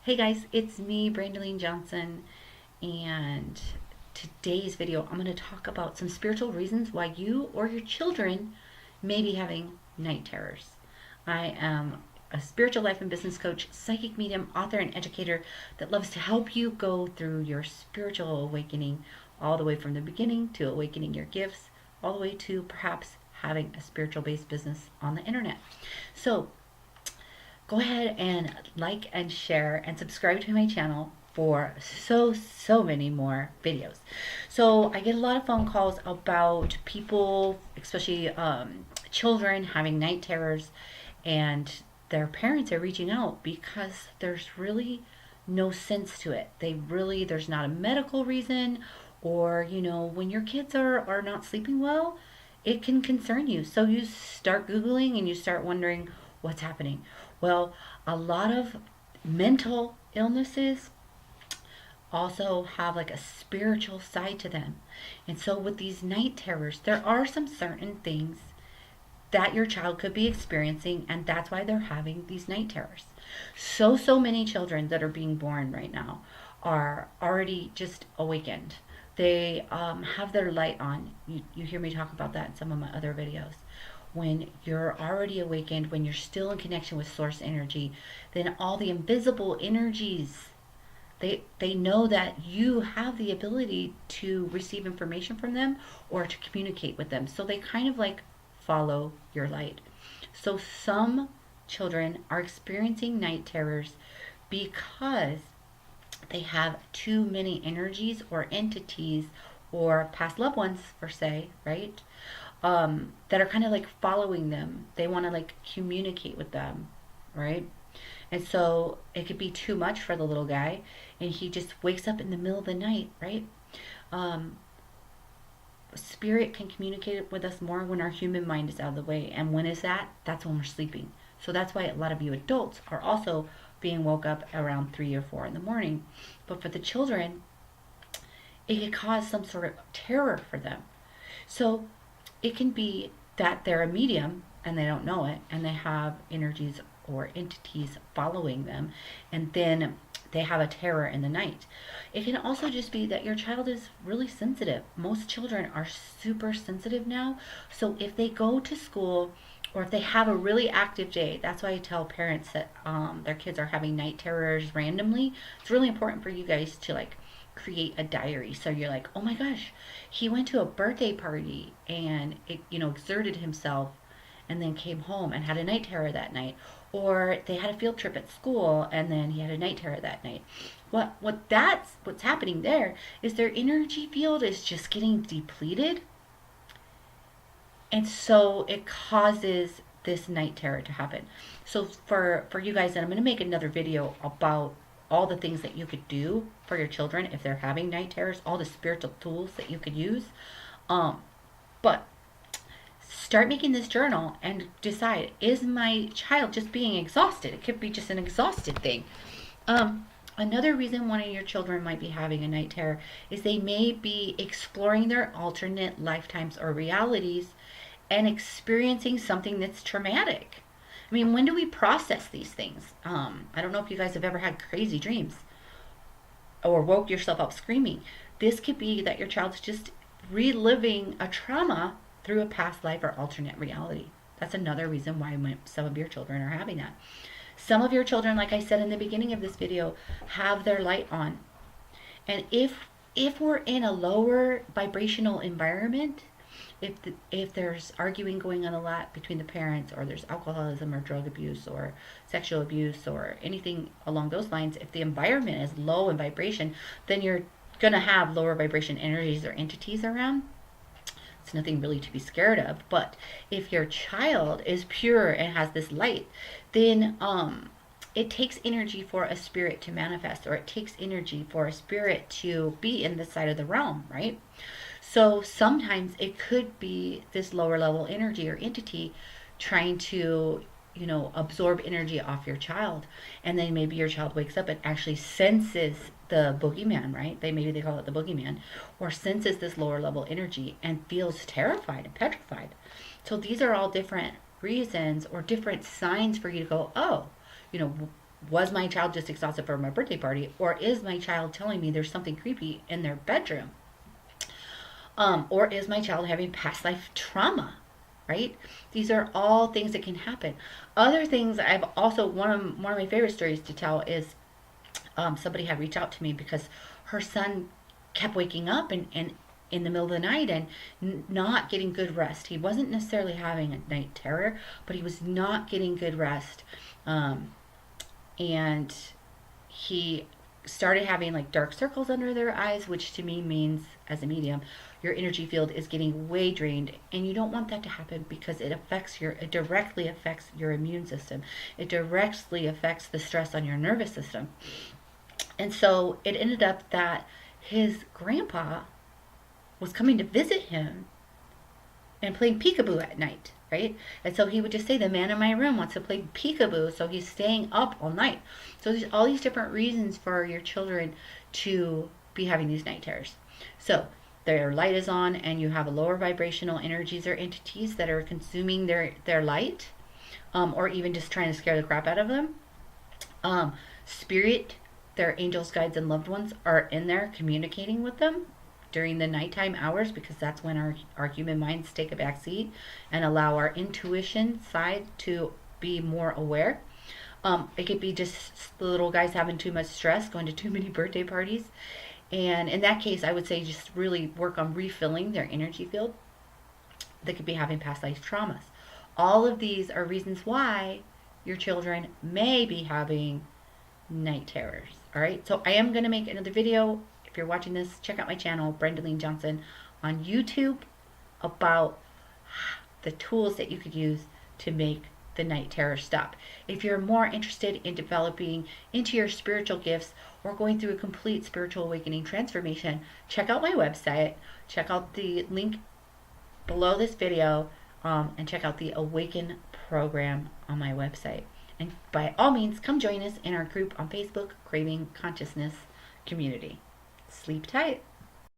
Hey guys, it's me, Brandeline Johnson, and today's video I'm going to talk about some spiritual reasons why you or your children may be having night terrors. I am a spiritual life and business coach, psychic medium, author, and educator that loves to help you go through your spiritual awakening all the way from the beginning to awakening your gifts, all the way to perhaps having a spiritual based business on the internet. So, go ahead and like and share and subscribe to my channel for so many more videos. So I get a lot of phone calls about people, especially children, having night terrors, and their parents are reaching out because there's really no sense to it. There's not a medical reason, or when your kids are not sleeping well, it can concern you. So you start Googling and you start wondering what's happening. Well, a lot of mental illnesses also have like a spiritual side to them. And so with these night terrors, there are some certain things that your child could be experiencing, and that's why they're having these night terrors. So many children that are being born right now are already just awakened. They have their light on. You hear me talk about that in some of my other videos. When you're already awakened, when you're still in connection with source energy, then all the invisible energies, they know that you have the ability to receive information from them or to communicate with them. So they kind of like follow your light. So some children are experiencing night terrors because they have too many energies or entities or past loved ones, per se, right? That are kind of like following them. They want to like communicate with them, right? And so it could be too much for the little guy, and he just wakes up in the middle of the night, right? Um, Spirit can communicate with us more when our human mind is out of the way. And when is that? That's when we're sleeping. So that's why a lot of you adults are also being woke up around 3 or 4 in the morning. But for the children, it could cause some sort of terror for them. So it can be that they're a medium and they don't know it, and they have energies or entities following them, and then they have a terror in the night. It can also just be that your child is really sensitive. Most children are super sensitive now. So if they go to school or if they have a really active day, that's why I tell parents that their kids are having night terrors randomly. It's really important for you guys to like create a diary. So you're like, oh my gosh, he went to a birthday party and exerted himself and then came home and had a night terror that night. Or they had a field trip at school and then he had a night terror that night. What's happening there is their energy field is just getting depleted, and so it causes this night terror to happen. So for you guys, and I'm going to make another video about all the things that you could do for your children if they're having night terrors, all the spiritual tools that you could use. But start making this journal and decide, is my child just being exhausted? It could be just an exhausted thing. Another reason one of your children might be having a night terror is they may be exploring their alternate lifetimes or realities and experiencing something that's traumatic. I mean, when do we process these things? I don't know if you guys have ever had crazy dreams or woke yourself up screaming. This could be that your child's just reliving a trauma through a past life or alternate reality. That's another reason why some of your children are having that. Some of your children, like I said in the beginning of this video, have their light on. And if we're in a lower vibrational environment, if there's arguing going on a lot between the parents, or there's alcoholism or drug abuse or sexual abuse or anything along those lines, if the environment is low in vibration, then you're going to have lower vibration energies or entities around. It's nothing really to be scared of. But if your child is pure and has this light, then it takes energy for a spirit to manifest, or it takes energy for a spirit to be in this side of the realm, right? So sometimes it could be this lower level energy or entity trying to absorb energy off your child, and then maybe your child wakes up and actually senses the boogeyman, right? Maybe they call it the boogeyman, or senses this lower level energy and feels terrified and petrified. So these are all different reasons or different signs for you to go, oh, Was my child just exhausted for my birthday party? Or is my child telling me there's something creepy in their bedroom? Or is my child having past life trauma? Right? These are all things that can happen. Other things I've also, one of my favorite stories to tell is somebody had reached out to me because her son kept waking up and in the middle of the night and not getting good rest. He wasn't necessarily having a night terror, but he was not getting good rest. And he started having like dark circles under their eyes, which to me means, as a medium, your energy field is getting way drained, and you don't want that to happen because it directly affects your immune system. It directly affects the stress on your nervous system. And so it ended up that his grandpa was coming to visit him and playing peekaboo at night, right? And so he would just say, the man in my room wants to play peekaboo, so he's staying up all night. So there's all these different reasons for your children to be having these night terrors. So their light is on and you have a lower vibrational energies or entities that are consuming their light, or even just trying to scare the crap out of them. Spirit, their angels, guides, and loved ones are in there communicating with them during the nighttime hours, because that's when our human minds take a back seat and allow our intuition side to be more aware. It could be just the little guys having too much stress, going to too many birthday parties. And in that case, I would say just really work on refilling their energy field. They could be having past life traumas. All of these are reasons why your children may be having night terrors. All right, so I am going to make another video. If you're watching this, check out my channel, Brendaline Johnson, on YouTube, about the tools that you could use to make the night terror stop. If you're more interested in developing into your spiritual gifts or going through a complete spiritual awakening transformation, check out my website, check out the link below this video, and check out the Awaken program on my website. And by all means, come join us in our group on Facebook, Craving Consciousness Community. Sleep tight.